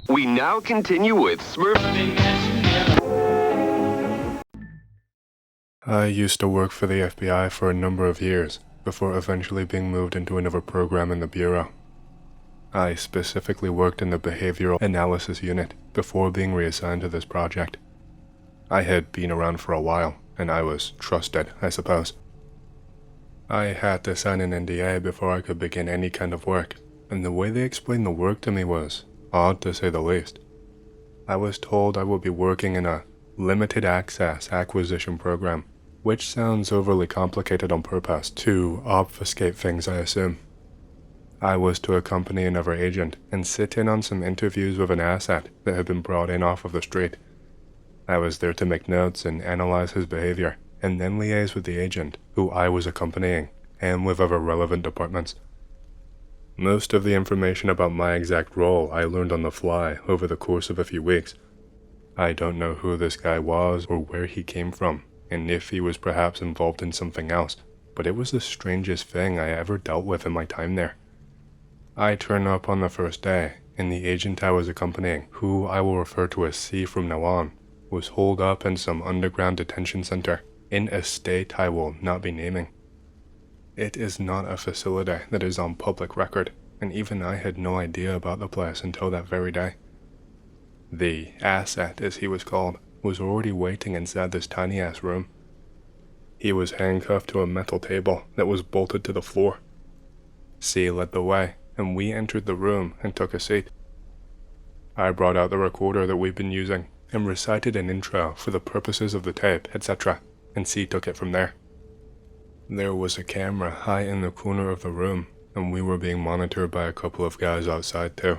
We now continue with Smurf. I used to work for the FBI for a number of years, before eventually being moved into another program in the Bureau. I specifically worked in the Behavioral Analysis Unit before being reassigned to this project. I had been around for a while, and I was trusted, I suppose. I had to sign an NDA before I could begin any kind of work, and the way they explained the work to me was odd to say the least. I was told I would be working in a limited access acquisition program, which sounds overly complicated on purpose to obfuscate things, I assume. I was to accompany another agent and sit in on some interviews with an asset that had been brought in off of the street. I was there to make notes and analyze his behavior, and then liaise with the agent who I was accompanying, and with other relevant departments. Most of the information about my exact role I learned on the fly over the course of a few weeks. I don't know who this guy was or where he came from, and if he was perhaps involved in something else, but it was the strangest thing I ever dealt with in my time there. I turn up on the first day, and the agent I was accompanying, who I will refer to as C from now on, was holed up in some underground detention center, in a state I will not be naming. It is not a facility that is on public record, and even I had no idea about the place until that very day. The asset, as he was called, was already waiting inside this tiny-ass room. He was handcuffed to a metal table that was bolted to the floor. C led the way, and we entered the room and took a seat. I brought out the recorder that we'd been using and recited an intro for the purposes of the tape, etc., and C took it from there. There was a camera high in the corner of the room, and we were being monitored by a couple of guys outside too.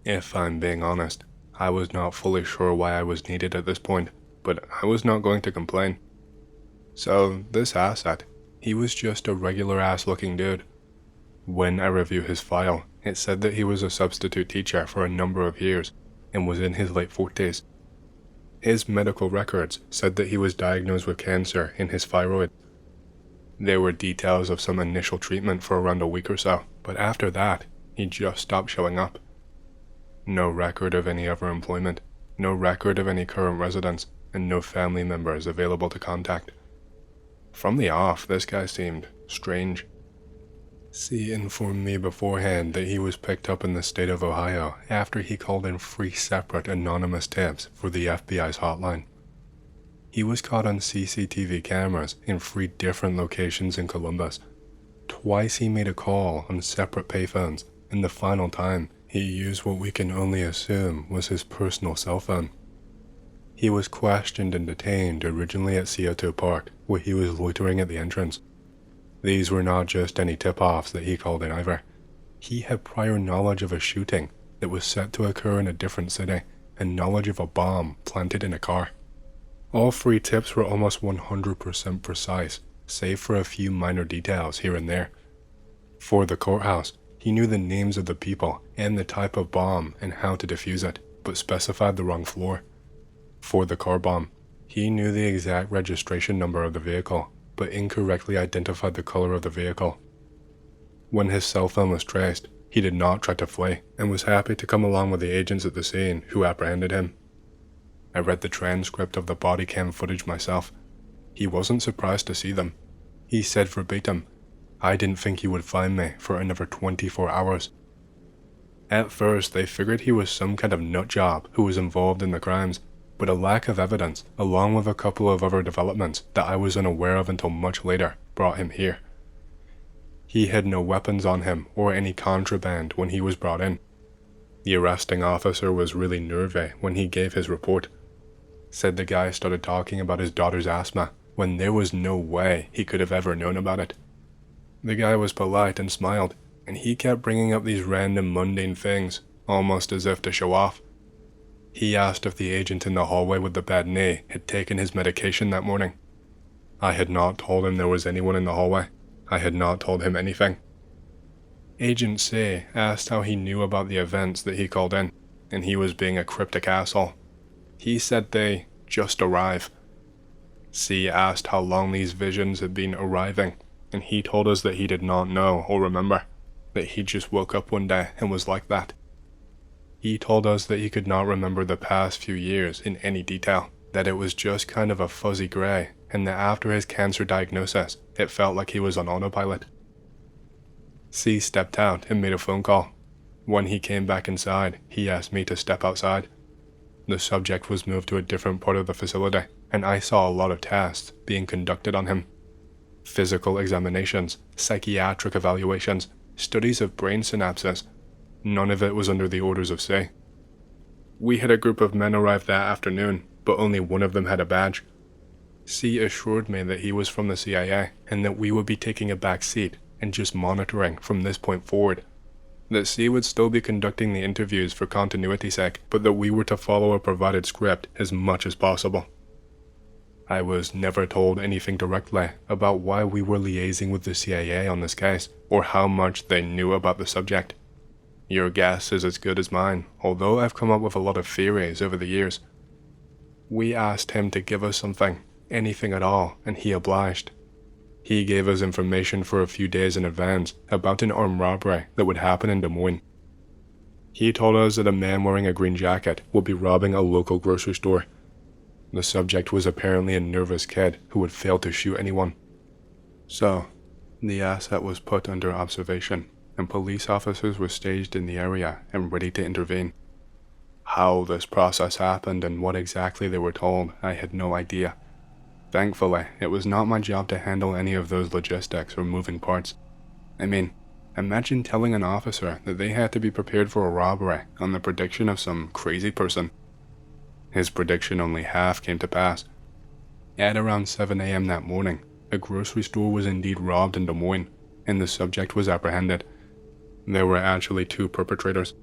If I'm being honest, I was not fully sure why I was needed at this point, but I was not going to complain. So this asset, he was just a regular-ass looking dude. When I review his file, it said that he was a substitute teacher for a number of years, and was in his late 40s. His medical records said that he was diagnosed with cancer in his thyroid. There were details of some initial treatment for around a week or so, but after that, he just stopped showing up. No record of any other employment, no record of any current residence, and no family members available to contact. From the off, this guy seemed strange. C informed me beforehand that he was picked up in the state of Ohio after he called in 3 separate anonymous tips for the FBI's hotline. He was caught on CCTV cameras in 3 different locations in Columbus. Twice he made a call on separate payphones, and the final time he used what we can only assume was his personal cell phone. He was questioned and detained originally at CO2 Park, where he was loitering at the entrance. These were not just any tip-offs that he called in either. He had prior knowledge of a shooting that was set to occur in a different city, and knowledge of a bomb planted in a car. All 3 tips were almost 100% precise, save for a few minor details here and there. For the courthouse, he knew the names of the people and the type of bomb and how to defuse it, but specified the wrong floor. For the car bomb, he knew the exact registration number of the vehicle, but incorrectly identified the color of the vehicle. When his cell phone was traced, he did not try to flee, and was happy to come along with the agents at the scene who apprehended him. I read the transcript of the body cam footage myself. He wasn't surprised to see them. He said verbatim, "I didn't think you would find me for another 24 hours. At first, they figured he was some kind of nutjob who was involved in the crimes, but a lack of evidence, along with a couple of other developments that I was unaware of until much later, brought him here. He had no weapons on him or any contraband when he was brought in. The arresting officer was really nervy when he gave his report. Said the guy started talking about his daughter's asthma, when there was no way he could have ever known about it. The guy was polite and smiled, and he kept bringing up these random mundane things, almost as if to show off. He asked if the agent in the hallway with the bad knee had taken his medication that morning. I had not told him there was anyone in the hallway. I had not told him anything. Agent C asked how he knew about the events that he called in, and he was being a cryptic asshole. He said they just arrive. C asked how long these visions had been arriving, and he told us that he did not know or remember, that he just woke up one day and was like that. He told us that he could not remember the past few years in any detail, that it was just kind of a fuzzy gray, and that after his cancer diagnosis, it felt like he was on autopilot. C stepped out and made a phone call. When he came back inside, he asked me to step outside. The subject was moved to a different part of the facility, and I saw a lot of tests being conducted on him. Physical examinations, psychiatric evaluations, studies of brain synapses. None of it was under the orders of C. We had a group of men arrive that afternoon, but only one of them had a badge. C assured me that he was from the CIA, and that we would be taking a back seat and just monitoring from this point forward. That C would still be conducting the interviews for continuity's sake, but that we were to follow a provided script as much as possible. I was never told anything directly about why we were liaising with the CIA on this case, or how much they knew about the subject. Your guess is as good as mine, although I've come up with a lot of theories over the years. We asked him to give us something, anything at all, and he obliged. He gave us information for a few days in advance about an armed robbery that would happen in Des Moines. He told us that a man wearing a green jacket would be robbing a local grocery store. The subject was apparently a nervous kid who would fail to shoot anyone. So, the asset was put under observation, and police officers were staged in the area and ready to intervene. How this process happened and what exactly they were told, I had no idea. Thankfully, it was not my job to handle any of those logistics or moving parts. I mean, imagine telling an officer that they had to be prepared for a robbery on the prediction of some crazy person. His prediction only half came to pass. At around 7 a.m. that morning, a grocery store was indeed robbed in Des Moines, and the subject was apprehended. There were actually two perpetrators.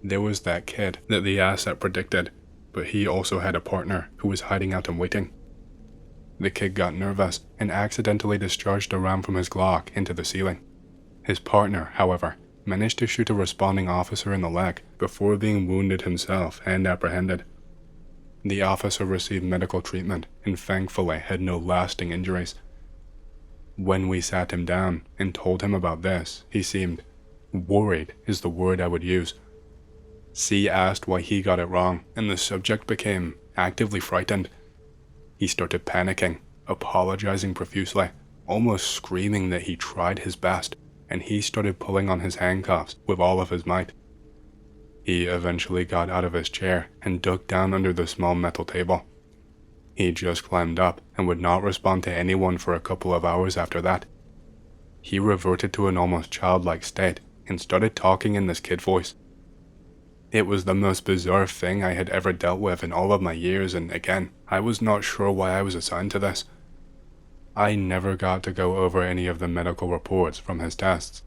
There was that kid that the asset predicted, but he also had a partner who was hiding out and waiting. The kid got nervous and accidentally discharged a round from his Glock into the ceiling. His partner, however, managed to shoot a responding officer in the leg before being wounded himself and apprehended. The officer received medical treatment and thankfully had no lasting injuries. When we sat him down and told him about this, he seemed worried is the word I would use. C asked why he got it wrong, and the subject became actively frightened. He started panicking, apologizing profusely, almost screaming that he tried his best, and he started pulling on his handcuffs with all of his might. He eventually got out of his chair and dug down under the small metal table. He just climbed up and would not respond to anyone for a couple of hours after that. He reverted to an almost childlike state and started talking in this kid voice. It was the most bizarre thing I had ever dealt with in all of my years, and again, I was not sure why I was assigned to this. I never got to go over any of the medical reports from his tests.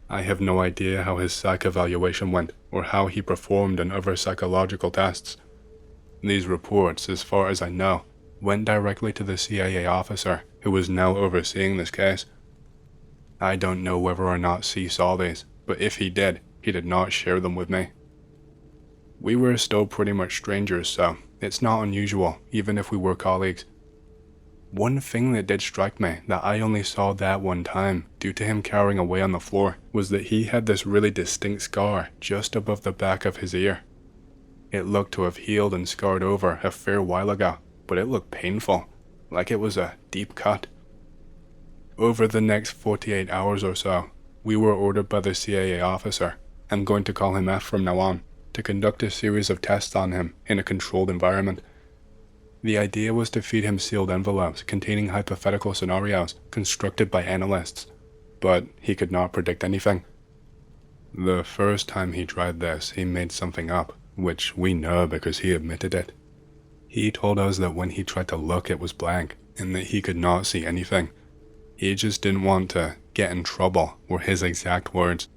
I have no idea how his psych evaluation went, or how he performed in other psychological tests. These reports, as far as I know, went directly to the CIA officer who was now overseeing this case. I don't know whether or not C saw these, but if he did not share them with me. We were still pretty much strangers, so it's not unusual, even if we were colleagues. One thing that did strike me that I only saw that one time, due to him cowering away on the floor, was that he had this really distinct scar just above the back of his ear. It looked to have healed and scarred over a fair while ago, but it looked painful, like it was a deep cut. Over the next 48 hours or so, we were ordered by the CIA officer, I'm going to call him F from now on, to conduct a series of tests on him in a controlled environment. The idea was to feed him sealed envelopes containing hypothetical scenarios constructed by analysts, but he could not predict anything. The first time he tried this, he made something up, which we know because he admitted it. He told us that when he tried to look, it was blank, and that he could not see anything. He just didn't want to get in trouble, were his exact words.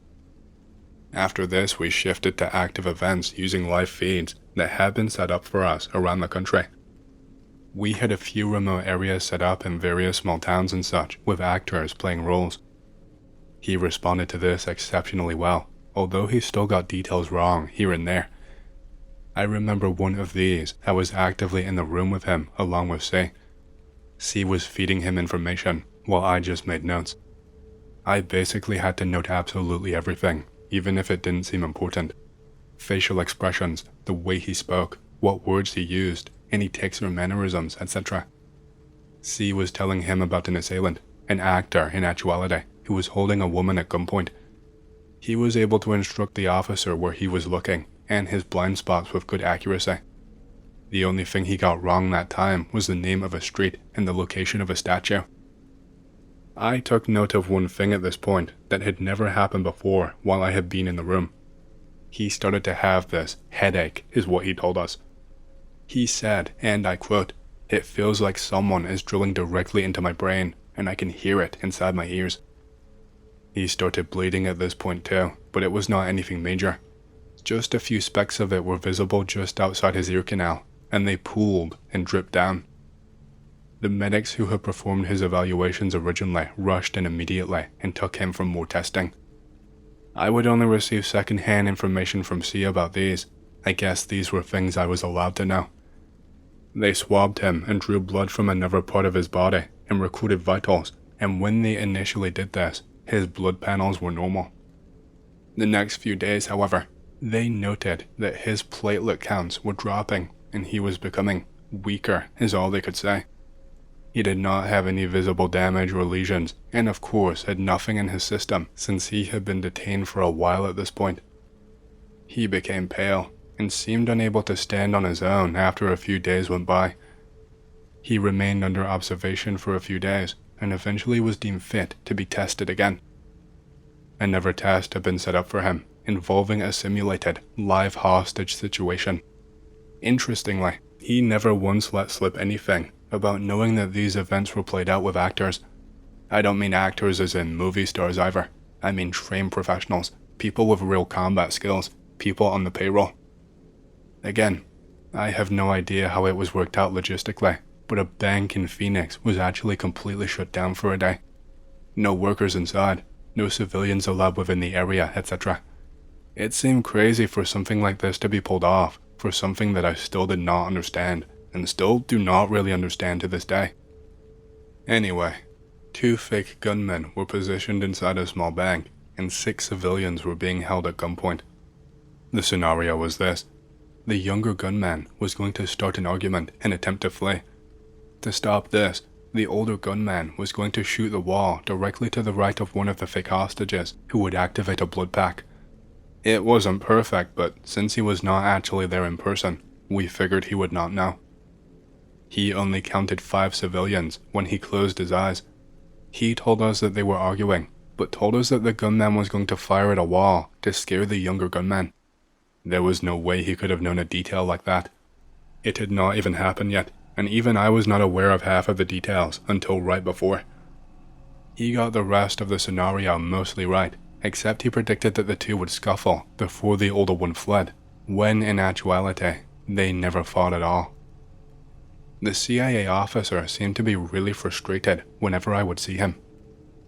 After this, we shifted to active events using live feeds that had been set up for us around the country. We had a few remote areas set up in various small towns and such, with actors playing roles. He responded to this exceptionally well, although he still got details wrong here and there. I remember one of these, I was actively in the room with him along with C. C was feeding him information, while I just made notes. I basically had to note absolutely everything, even if it didn't seem important. facial expressions, the way he spoke, what words he used, any tics or mannerisms, etc. C was telling him about an assailant, an actor in actuality, who was holding a woman at gunpoint. He was able to instruct the officer where he was looking, and his blind spots with good accuracy. The only thing he got wrong that time was the name of a street and the location of a statue. I took note of one thing at this point that had never happened before while I had been in the room. He started to have this headache, is what he told us. He said, and I quote, "It feels like someone is drilling directly into my brain, and I can hear it inside my ears." He started bleeding at this point too, but it was not anything major. Just a few specks of it were visible just outside his ear canal, and they pooled and dripped down. The medics who had performed his evaluations originally rushed in immediately and took him for more testing. I would only receive second-hand information from C about these. I guess these were things I was allowed to know. They swabbed him and drew blood from another part of his body and recorded vitals, and when they initially did this, his blood panels were normal. The next few days, however, they noted that his platelet counts were dropping and he was becoming weaker, is all they could say. He did not have any visible damage or lesions, and of course had nothing in his system since he had been detained for a while at this point. He became pale and seemed unable to stand on his own after a few days went by. He remained under observation for a few days and eventually was deemed fit to be tested again. Another test had been set up for him, involving a simulated live hostage situation. Interestingly, he never once let slip anything about knowing that these events were played out with actors. I don't mean actors as in movie stars either. I mean trained professionals, people with real combat skills, people on the payroll. Again, I have no idea how it was worked out logistically, but a bank in Phoenix was actually completely shut down for a day. No workers inside, no civilians allowed within the area, etc. It seemed crazy for something like this to be pulled off, for something that I still did not understand, and still do not really understand to this day. Anyway, 2 fake gunmen were positioned inside a small bank, and 6 civilians were being held at gunpoint. The scenario was this. The younger gunman was going to start an argument and attempt to flee. To stop this, the older gunman was going to shoot the wall directly to the right of one of the fake hostages, who would activate a blood pack. It wasn't perfect, but since he was not actually there in person, we figured he would not know. He only counted 5 civilians when he closed his eyes. He told us that they were arguing, but told us that the gunman was going to fire at a wall to scare the younger gunman. There was no way he could have known a detail like that. It had not even happened yet, and even I was not aware of half of the details until right before. He got the rest of the scenario mostly right, except he predicted that the 2 would scuffle before the older one fled, when in actuality, they never fought at all. The CIA officer seemed to be really frustrated whenever I would see him.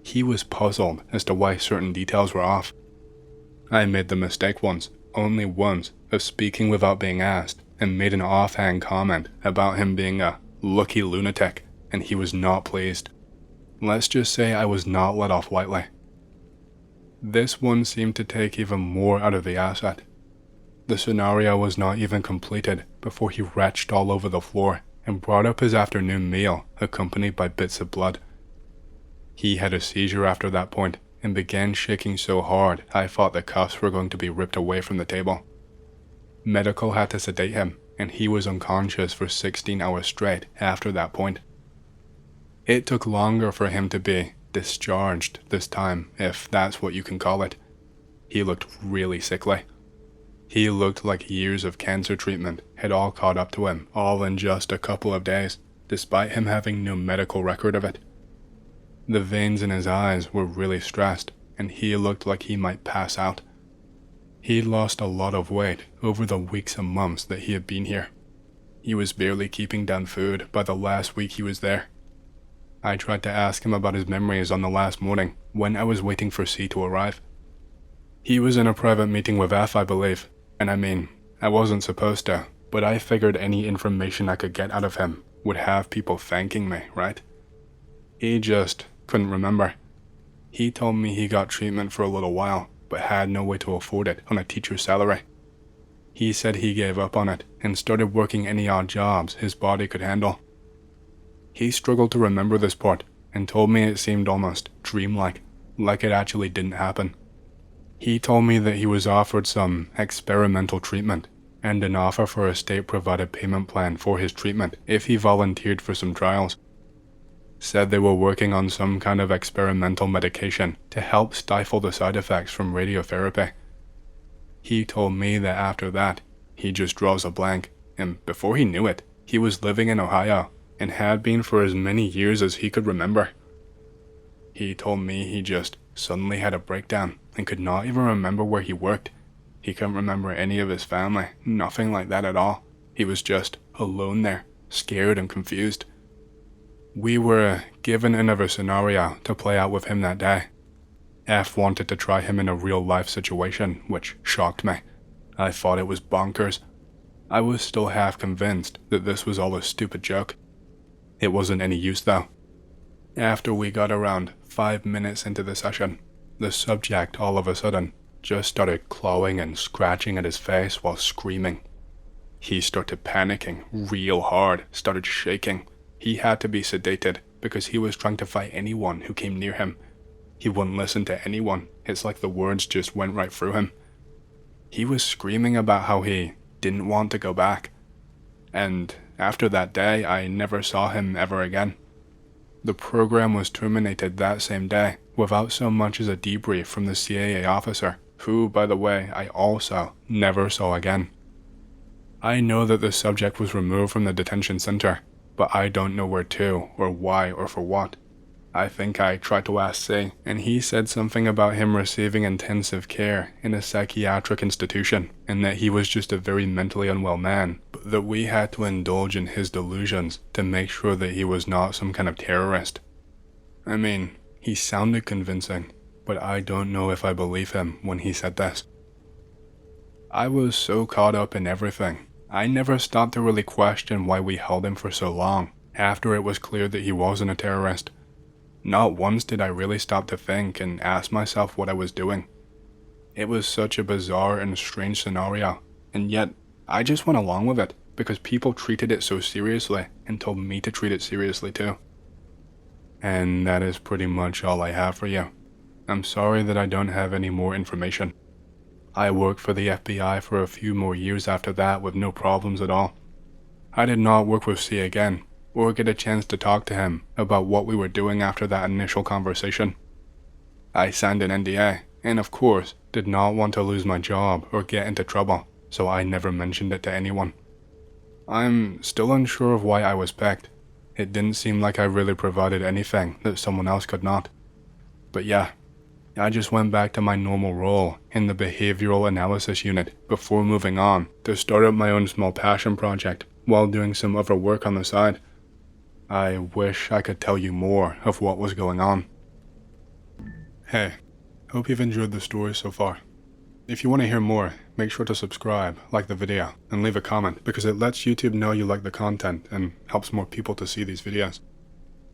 He was puzzled as to why certain details were off. I made the mistake only once, of speaking without being asked, and made an offhand comment about him being a lucky lunatic, and he was not pleased. Let's just say I was not let off lightly. This one seemed to take even more out of the asset. The scenario was not even completed before he retched all over the floor and brought up his afternoon meal accompanied by bits of blood. He had a seizure after that point and began shaking so hard I thought the cuffs were going to be ripped away from the table. Medical had to sedate him, and he was unconscious for 16 hours straight after that point. It took longer for him to be discharged this time, if that's what you can call it. He looked really sickly. He looked like years of cancer treatment had all caught up to him, all in just a couple of days, despite him having no medical record of it. The veins in his eyes were really stressed, and he looked like he might pass out. He'd lost a lot of weight over the weeks and months that he had been here. He was barely keeping down food by the last week he was there. I tried to ask him about his memories on the last morning when I was waiting for C to arrive. He was in a private meeting with F, I believe, and I wasn't supposed to, but I figured any information I could get out of him would have people thanking me, right? He just couldn't remember. He told me he got treatment for a little while, but had no way to afford it on a teacher's salary. He said he gave up on it and started working any odd jobs his body could handle. He struggled to remember this part and told me it seemed almost dreamlike, like it actually didn't happen. He told me that he was offered some experimental treatment and an offer for a state-provided payment plan for his treatment if he volunteered for some trials. Said they were working on some kind of experimental medication to help stifle the side effects from radiotherapy. He told me that after that, he just draws a blank, and before he knew it, he was living in Ohio and had been for as many years as he could remember. He told me he just suddenly had a breakdown and could not even remember where he worked. He couldn't remember any of his family, nothing like that at all. He was just alone there, scared and confused. We were given another scenario to play out with him that day. F wanted to try him in a real-life situation, which shocked me. I thought it was bonkers. I was still half convinced that this was all a stupid joke. It wasn't any use though. After we got around 5 minutes into the session, the subject all of a sudden just started clawing and scratching at his face while screaming. He started panicking real hard, started shaking. He had to be sedated because he was trying to fight anyone who came near him. He wouldn't listen to anyone. It's like the words just went right through him. He was screaming about how he didn't want to go back. And after that day, I never saw him ever again. The program was terminated that same day without so much as a debrief from the CAA officer, who, by the way, I also never saw again. I know that the subject was removed from the detention center, but I don't know where to, or why, or for what. I think I tried to ask C, and he said something about him receiving intensive care in a psychiatric institution, and that he was just a very mentally unwell man, but that we had to indulge in his delusions to make sure that he was not some kind of terrorist. I mean, he sounded convincing, but I don't know if I believe him when he said this. I was so caught up in everything, I never stopped to really question why we held him for so long, after it was clear that he wasn't a terrorist. Not once did I really stop to think and ask myself what I was doing. It was such a bizarre and strange scenario, and yet I just went along with it because people treated it so seriously and told me to treat it seriously too. And that is pretty much all I have for you. I'm sorry that I don't have any more information. I worked for the FBI for a few more years after that with no problems at all. I did not work with C again, or get a chance to talk to him about what we were doing after that initial conversation. I signed an NDA, and of course, did not want to lose my job or get into trouble, so I never mentioned it to anyone. I'm still unsure of why I was picked. It didn't seem like I really provided anything that someone else could not. But yeah, I just went back to my normal role in the behavioral analysis unit before moving on to start up my own small passion project while doing some other work on the side. I wish I could tell you more of what was going on. Hey, hope you've enjoyed the story so far. If you want to hear more, make sure to subscribe, like the video, and leave a comment because it lets YouTube know you like the content and helps more people to see these videos.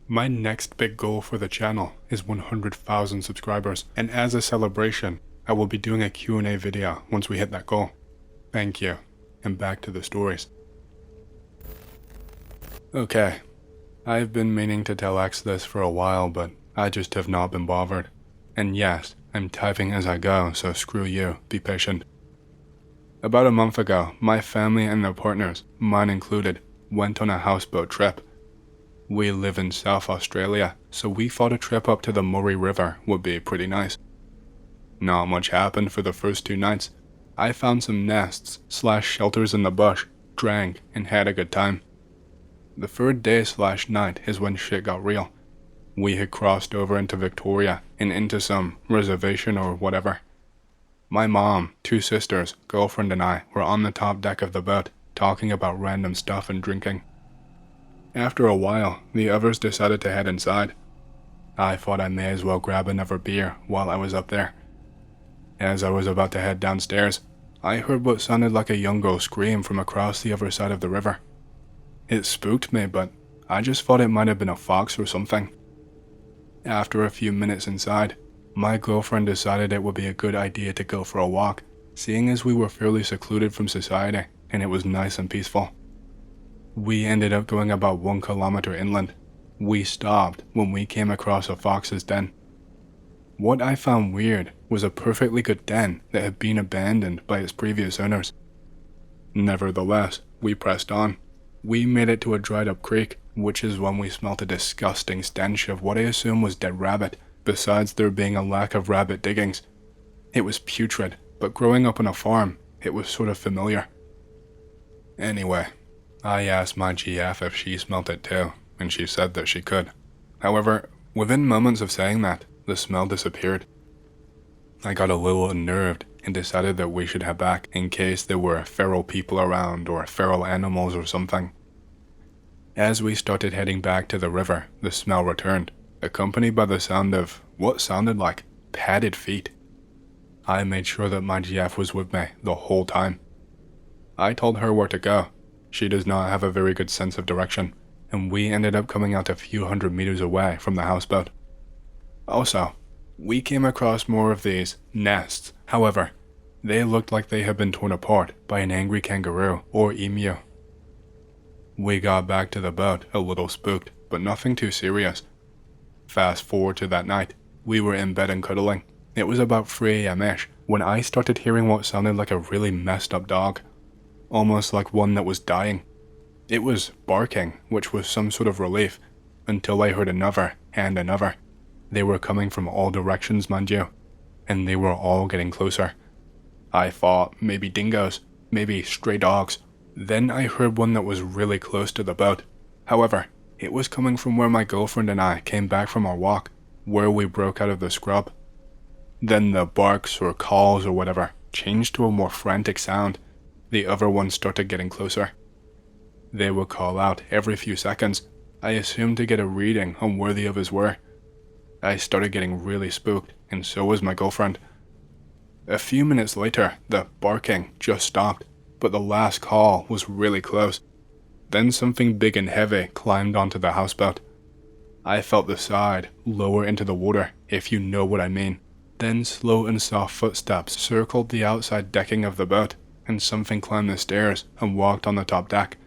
My next big goal for the channel is 100,000 subscribers, and as a celebration, I will be doing a Q&A video once we hit that goal. Thank you, and back to the stories. Okay, I've been meaning to tell X this for a while, but I just have not been bothered. And yes, I'm typing as I go, so screw you, be patient. About a month ago, my family and their partners, mine included, went on a houseboat trip. We live in South Australia, so we thought a trip up to the Murray River would be pretty nice. Not much happened for the first 2 nights. I found some nests/shelters in the bush, drank, and had a good time. The 3rd day/night is when shit got real. We had crossed over into Victoria and into some reservation or whatever. My mom, 2 sisters, girlfriend, and I were on the top deck of the boat talking about random stuff and drinking. After a while, the others decided to head inside. I thought I may as well grab another beer while I was up there. As I was about to head downstairs, I heard what sounded like a young girl scream from across the other side of the river. It spooked me, but I just thought it might have been a fox or something. After a few minutes inside, my girlfriend decided it would be a good idea to go for a walk, seeing as we were fairly secluded from society and it was nice and peaceful. We ended up going about 1 kilometer inland. We stopped when we came across a fox's den. What I found weird was a perfectly good den that had been abandoned by its previous owners. Nevertheless, we pressed on. We made it to a dried up creek, which is when we smelt a disgusting stench of what I assume was dead rabbit, besides there being a lack of rabbit diggings. It was putrid, but growing up on a farm, it was sort of familiar. Anyway, I asked my GF if she smelt it too, and she said that she could. However, within moments of saying that, the smell disappeared. I got a little unnerved and decided that we should head back in case there were feral people around or feral animals or something. As we started heading back to the river, the smell returned, accompanied by the sound of what sounded like padded feet. I made sure that my GF was with me the whole time. I told her where to go. She does not have a very good sense of direction, and we ended up coming out a few hundred meters away from the houseboat. Also, we came across more of these nests. However, they looked like they had been torn apart by an angry kangaroo or emu. We got back to the boat a little spooked, but nothing too serious. Fast forward to that night, we were in bed and cuddling. It was about 3 a.m.-ish when I started hearing what sounded like a really messed up dog, almost like one that was dying. It was barking, which was some sort of relief, until I heard another and another. They were coming from all directions, mind you, and they were all getting closer. I thought maybe dingoes, maybe stray dogs. Then I heard one that was really close to the boat. However, it was coming from where my girlfriend and I came back from our walk, where we broke out of the scrub. Then the barks or calls or whatever changed to a more frantic sound. The other ones started getting closer. They would call out every few seconds, I assumed to get a reading on where the others were. I started getting really spooked, and so was my girlfriend. A few minutes later, the barking just stopped, but the last call was really close. Then something big and heavy climbed onto the houseboat. I felt the side lower into the water, if you know what I mean. Then slow and soft footsteps circled the outside decking of the boat, and something climbed the stairs and walked on the top deck.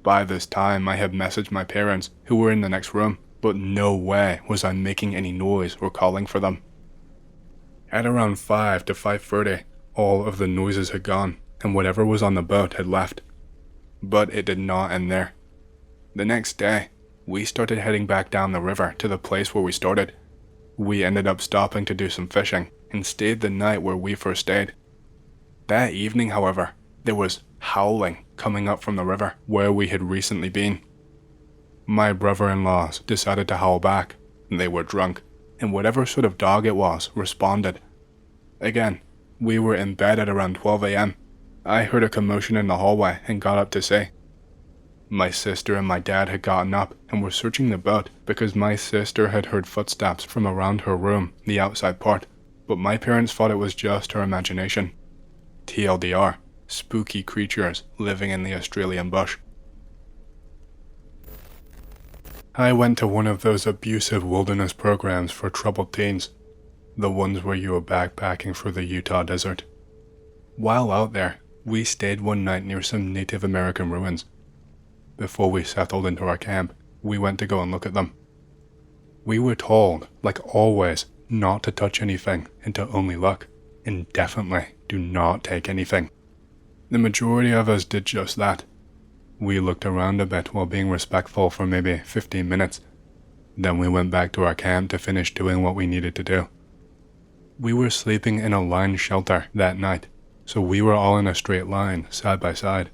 By this time, I had messaged my parents, who were in the next room, but no way was I making any noise or calling for them. At around 5 to 5:30, all of the noises had gone, and whatever was on the boat had left. But it did not end there. The next day, we started heading back down the river to the place where we started. We ended up stopping to do some fishing, and stayed the night where we first stayed. That evening, however, there was howling coming up from the river where we had recently been. My brother-in-laws decided to howl back. They were drunk, and whatever sort of dog it was responded. Again, we were in bed at around 12 a.m. I heard a commotion in the hallway and got up to see. My sister and my dad had gotten up and were searching the boat because my sister had heard footsteps from around her room, the outside part, but my parents thought it was just her imagination. TLDR, spooky creatures living in the Australian bush. I went to one of those abusive wilderness programs for troubled teens, the ones where you were backpacking through the Utah desert. While out there, we stayed one night near some Native American ruins. Before we settled into our camp, we went to go and look at them. We were told, like always, not to touch anything and to only look, and definitely do not take anything. The majority of us did just that. We looked around a bit while being respectful for maybe 15 minutes. Then we went back to our camp to finish doing what we needed to do. We were sleeping in a lined shelter that night, so we were all in a straight line, side by side.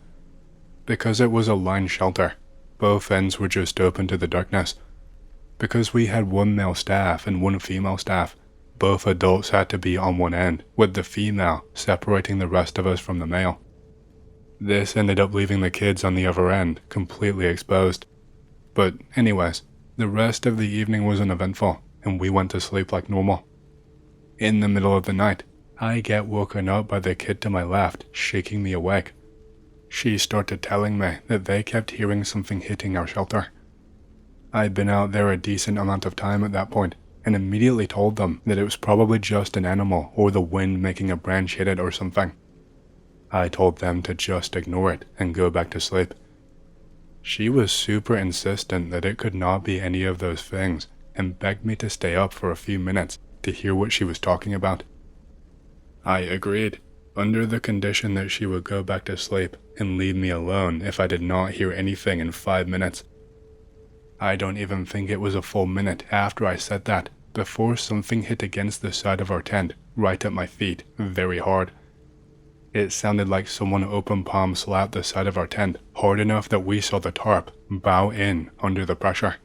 Because it was a lined shelter, both ends were just open to the darkness. Because we had one male staff and one female staff, both adults had to be on one end, with the female separating the rest of us from the male. This ended up leaving the kids on the other end, completely exposed. But anyways, the rest of the evening was uneventful, and we went to sleep like normal. In the middle of the night, I get woken up by the kid to my left, shaking me awake. She started telling me that they kept hearing something hitting our shelter. I'd been out there a decent amount of time at that point, and immediately told them that it was probably just an animal or the wind making a branch hit it or something. I told them to just ignore it and go back to sleep. She was super insistent that it could not be any of those things and begged me to stay up for a few minutes to hear what she was talking about. I agreed, under the condition that she would go back to sleep and leave me alone if I did not hear anything in 5 minutes. I don't even think it was a full minute after I said that before something hit against the side of our tent right at my feet very hard. It sounded like someone open palm slapped the side of our tent hard enough that we saw the tarp bow in under the pressure.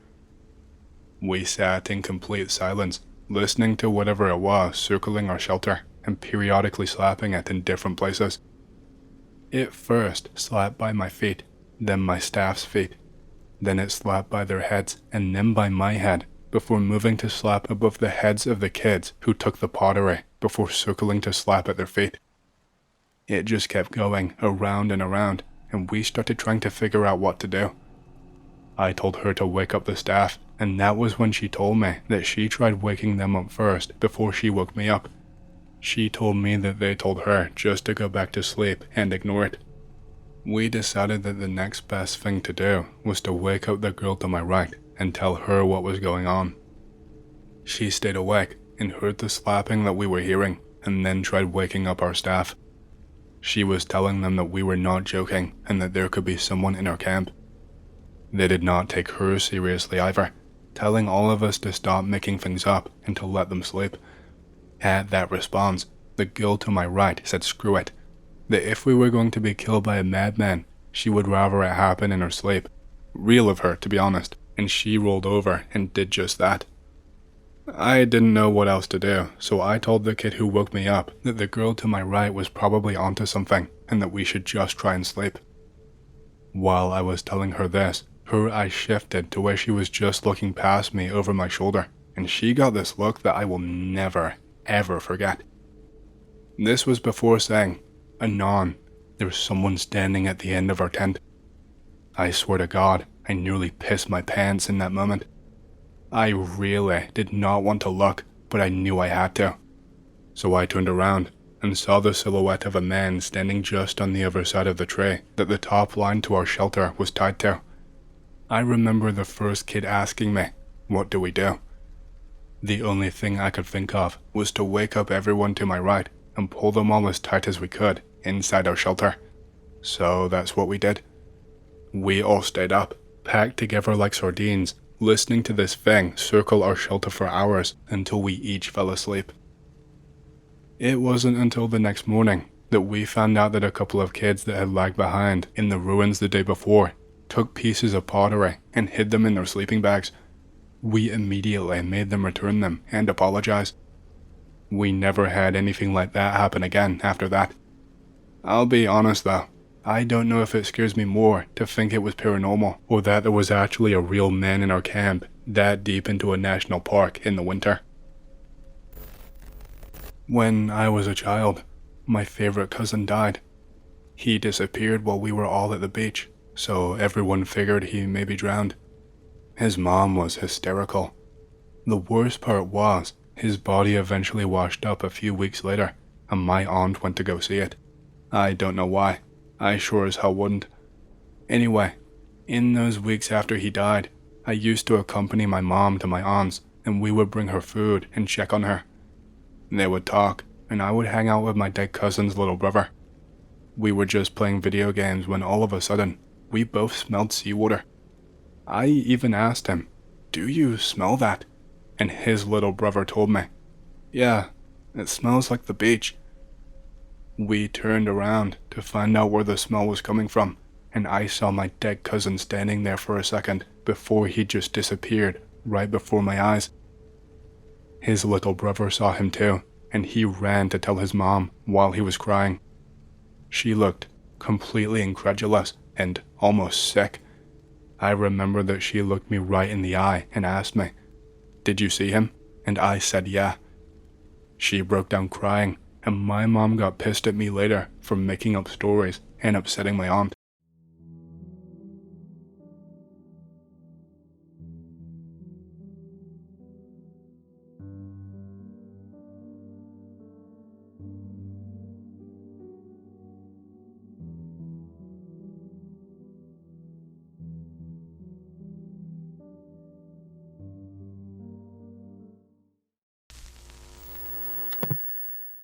We sat in complete silence, listening to whatever it was circling our shelter and periodically slapping it in different places. It first slapped by my feet, then my staff's feet. Then it slapped by their heads and then by my head, before moving to slap above the heads of the kids who took the pottery before circling to slap at their feet. It just kept going around and around, and we started trying to figure out what to do. I told her to wake up the staff, and that was when she told me that she tried waking them up first before she woke me up. She told me that they told her just to go back to sleep and ignore it. We decided that the next best thing to do was to wake up the girl to my right and tell her what was going on. She stayed awake and heard the slapping that we were hearing, and then tried waking up our staff. She was telling them that we were not joking and that there could be someone in our camp. They did not take her seriously either, telling all of us to stop making things up and to let them sleep. At that response, the girl to my right said screw it, that if we were going to be killed by a madman, she would rather it happen in her sleep. Real of her, to be honest, and she rolled over and did just that. I didn't know what else to do, so I told the kid who woke me up that the girl to my right was probably onto something and that we should just try and sleep. While I was telling her this, her eyes shifted to where she was just looking past me over my shoulder, and she got this look that I will never, ever forget. This was before saying, "Anon, there's someone standing at the end of our tent." I swear to God, I nearly pissed my pants in that moment. I really did not want to look, but I knew I had to. So I turned around and saw the silhouette of a man standing just on the other side of the tree that the top line to our shelter was tied to. I remember the first kid asking me, "What do we do?" The only thing I could think of was to wake up everyone to my right and pull them all as tight as we could inside our shelter. So that's what we did. We all stayed up, packed together like sardines, listening to this thing circle our shelter for hours until we each fell asleep. It wasn't until the next morning that we found out that a couple of kids that had lagged behind in the ruins the day before took pieces of pottery and hid them in their sleeping bags. We immediately made them return them and apologize. We never had anything like that happen again after that. I'll be honest though, I don't know if it scares me more to think it was paranormal or that there was actually a real man in our camp that deep into a national park in the winter. When I was a child, my favorite cousin died. He disappeared while we were all at the beach, so everyone figured he may be drowned. His mom was hysterical. The worst part was, his body eventually washed up a few weeks later, and my aunt went to go see it. I don't know why. I sure as hell wouldn't. Anyway, in those weeks after he died, I used to accompany my mom to my aunt's, and we would bring her food and check on her. They would talk, and I would hang out with my dead cousin's little brother. We were just playing video games when all of a sudden, we both smelled seawater. I even asked him, "Do you smell that?" And his little brother told me, "Yeah, it smells like the beach." We turned around to find out where the smell was coming from, and I saw my dead cousin standing there for a second before he just disappeared right before my eyes. His little brother saw him too, and he ran to tell his mom while he was crying. She looked completely incredulous and almost sick. I remember that she looked me right in the eye and asked me, "Did you see him?" And I said yeah. She broke down crying, and my mom got pissed at me later for making up stories and upsetting my aunt.